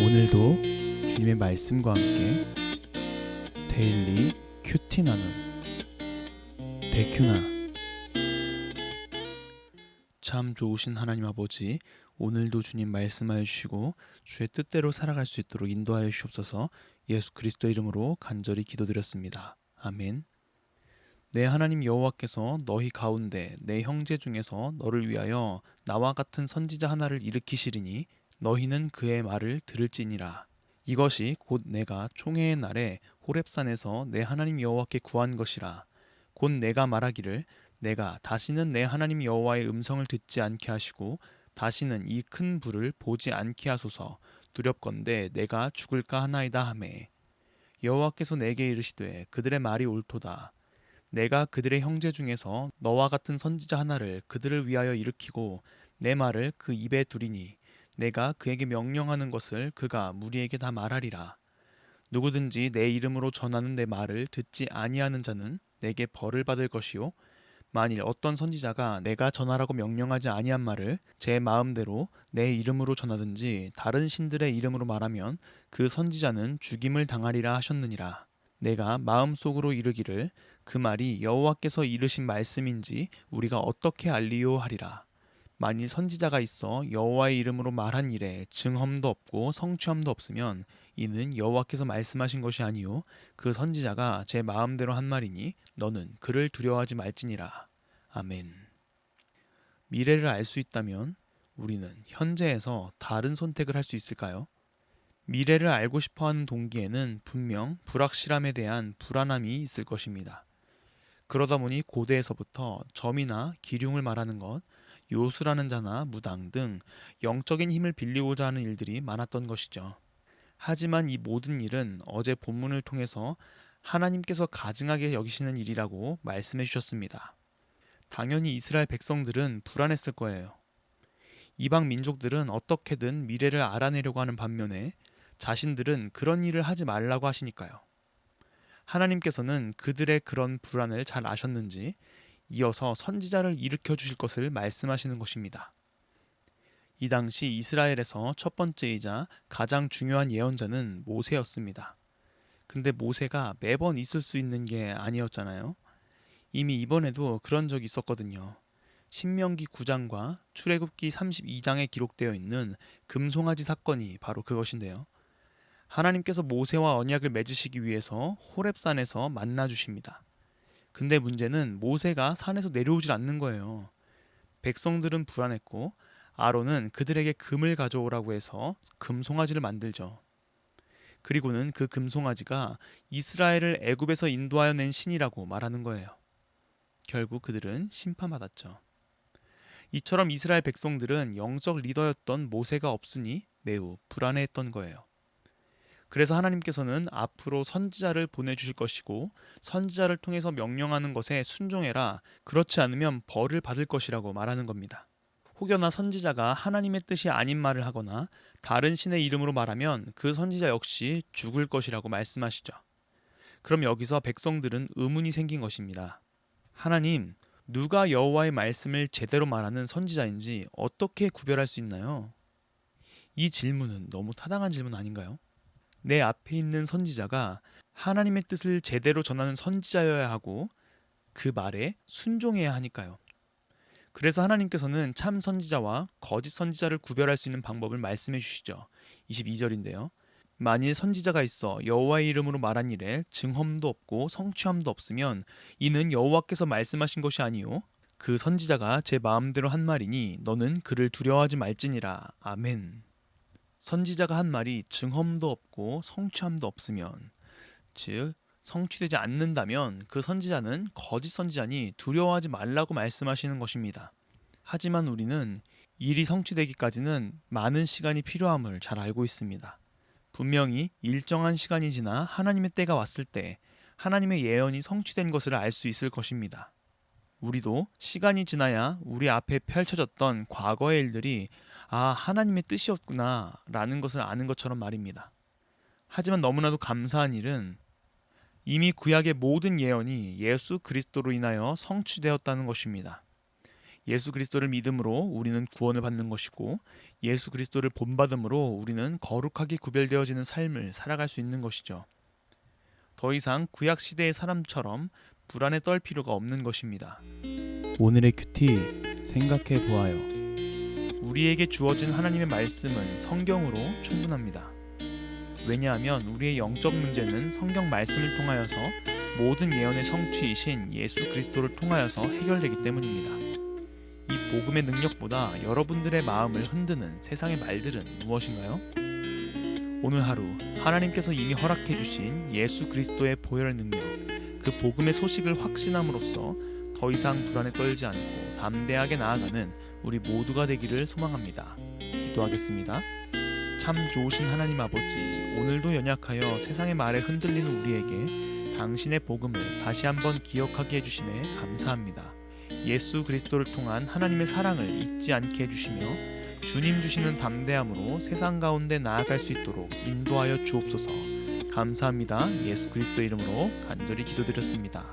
오늘도 주님의 말씀과 함께 데일리 큐티 나눔 데큐나. 참 좋으신 하나님 아버지, 오늘도 주님 말씀하여 주시고 주의 뜻대로 살아갈 수 있도록 인도하여 주옵소서. 예수 그리스도 이름으로 간절히 기도드렸습니다. 아멘. 내 하나님 여호와께서 너희 가운데 내 형제 중에서 너를 위하여 나와 같은 선지자 하나를 일으키시리니 너희는 그의 말을 들을지니라. 이것이 곧 내가 총회의 날에 호렙산에서 내 하나님 여호와께 구한 것이라. 곧 내가 말하기를 내가 다시는 내 하나님 여호와의 음성을 듣지 않게 하시고 다시는 이 큰 불을 보지 않게 하소서. 두렵건대 내가 죽을까 하나이다 하매, 여호와께서 내게 이르시되 그들의 말이 옳도다. 내가 그들의 형제 중에서 너와 같은 선지자 하나를 그들을 위하여 일으키고 내 말을 그 입에 두리니 내가 그에게 명령하는 것을 그가 무리에게 다 말하리라. 누구든지 내 이름으로 전하는 내 말을 듣지 아니하는 자는 내게 벌을 받을 것이요, 만일 어떤 선지자가 내가 전하라고 명령하지 아니한 말을 제 마음대로 내 이름으로 전하든지 다른 신들의 이름으로 말하면 그 선지자는 죽임을 당하리라 하셨느니라. 내가 마음속으로 이르기를 그 말이 여호와께서 이르신 말씀인지 우리가 어떻게 알리요 하리라. 만일 선지자가 있어 여호와의 이름으로 말한 일에 증험도 없고 성취함도 없으면 이는 여호와께서 말씀하신 것이 아니요 그 선지자가 제 마음대로 한 말이니 너는 그를 두려워하지 말지니라. 아멘. 미래를 알 수 있다면 우리는 현재에서 다른 선택을 할 수 있을까요? 미래를 알고 싶어하는 동기에는 분명 불확실함에 대한 불안함이 있을 것입니다. 그러다 보니 고대에서부터 점이나 기륭을 말하는 것, 요술하는 자나 무당 등 영적인 힘을 빌리고자 하는 일들이 많았던 것이죠. 하지만 이 모든 일은 어제 본문을 통해서 하나님께서 가증하게 여기시는 일이라고 말씀해 주셨습니다. 당연히 이스라엘 백성들은 불안했을 거예요. 이방 민족들은 어떻게든 미래를 알아내려고 하는 반면에 자신들은 그런 일을 하지 말라고 하시니까요. 하나님께서는 그들의 그런 불안을 잘 아셨는지 이어서 선지자를 일으켜 주실 것을 말씀하시는 것입니다. 이 당시 이스라엘에서 첫 번째이자 가장 중요한 예언자는 모세였습니다. 근데 모세가 매번 있을 수 있는 게 아니었잖아요. 이미 이번에도 그런 적이 있었거든요. 신명기 9장과 출애굽기 32장에 기록되어 있는 금송아지 사건이 바로 그것인데요. 하나님께서 모세와 언약을 맺으시기 위해서 호렙산에서 만나 주십니다. 근데 문제는 모세가 산에서 내려오질 않는 거예요. 백성들은 불안했고 아론은 그들에게 금을 가져오라고 해서 금송아지를 만들죠. 그리고는 그 금송아지가 이스라엘을 애굽에서 인도하여 낸 신이라고 말하는 거예요. 결국 그들은 심판받았죠. 이처럼 이스라엘 백성들은 영적 리더였던 모세가 없으니 매우 불안해했던 거예요. 그래서 하나님께서는 앞으로 선지자를 보내주실 것이고 선지자를 통해서 명령하는 것에 순종해라, 그렇지 않으면 벌을 받을 것이라고 말하는 겁니다. 혹여나 선지자가 하나님의 뜻이 아닌 말을 하거나 다른 신의 이름으로 말하면 그 선지자 역시 죽을 것이라고 말씀하시죠. 그럼 여기서 백성들은 의문이 생긴 것입니다. 하나님, 누가 여호와의 말씀을 제대로 말하는 선지자인지 어떻게 구별할 수 있나요? 이 질문은 너무 타당한 질문 아닌가요? 내 앞에 있는 선지자가 하나님의 뜻을 제대로 전하는 선지자여야 하고 그 말에 순종해야 하니까요. 그래서 하나님께서는 참 선지자와 거짓 선지자를 구별할 수 있는 방법을 말씀해 주시죠. 22절인데요. 만일 선지자가 있어 여호와의 이름으로 말한 일에 증험도 없고 성취함도 없으면 이는 여호와께서 말씀하신 것이 아니요 그 선지자가 제 마음대로 한 말이니 너는 그를 두려워하지 말지니라. 아멘. 선지자가 한 말이 증험도 없고 성취함도 없으면, 즉 성취되지 않는다면 그 선지자는 거짓 선지자니 두려워하지 말라고 말씀하시는 것입니다. 하지만 우리는 일이 성취되기까지는 많은 시간이 필요함을 잘 알고 있습니다. 분명히 일정한 시간이 지나 하나님의 때가 왔을 때 하나님의 예언이 성취된 것을 알 수 있을 것입니다. 우리도 시간이 지나야 우리 앞에 펼쳐졌던 과거의 일들이 하나님의 뜻이었구나 라는 것을 아는 것처럼 말입니다. 하지만 너무나도 감사한 일은 이미 구약의 모든 예언이 예수 그리스도로 인하여 성취되었다는 것입니다. 예수 그리스도를 믿음으로 우리는 구원을 받는 것이고 예수 그리스도를 본받음으로 우리는 거룩하게 구별되어지는 삶을 살아갈 수 있는 것이죠. 더 이상 구약 시대의 사람처럼 불안에 떨 필요가 없는 것입니다. 오늘의 큐티 생각해 보아요. 우리에게 주어진 하나님의 말씀은 성경으로 충분합니다. 왜냐하면 우리의 영적 문제는 성경 말씀을 통하여서 모든 예언의 성취이신 예수 그리스도를 통하여서 해결되기 때문입니다. 이 복음의 능력보다 여러분들의 마음을 흔드는 세상의 말들은 무엇인가요? 오늘 하루 하나님께서 이미 허락해 주신 예수 그리스도의 보혈의 능력, 그 복음의 소식을 확신함으로써 더 이상 불안에 떨지 않고 담대하게 나아가는 우리 모두가 되기를 소망합니다. 기도하겠습니다. 참 좋으신 하나님 아버지, 오늘도 연약하여 세상의 말에 흔들리는 우리에게 당신의 복음을 다시 한번 기억하게 해주심에 감사합니다. 예수 그리스도를 통한 하나님의 사랑을 잊지 않게 해주시며 주님 주시는 담대함으로 세상 가운데 나아갈 수 있도록 인도하여 주옵소서. 감사합니다. 예수 그리스도 이름으로 간절히 기도드렸습니다.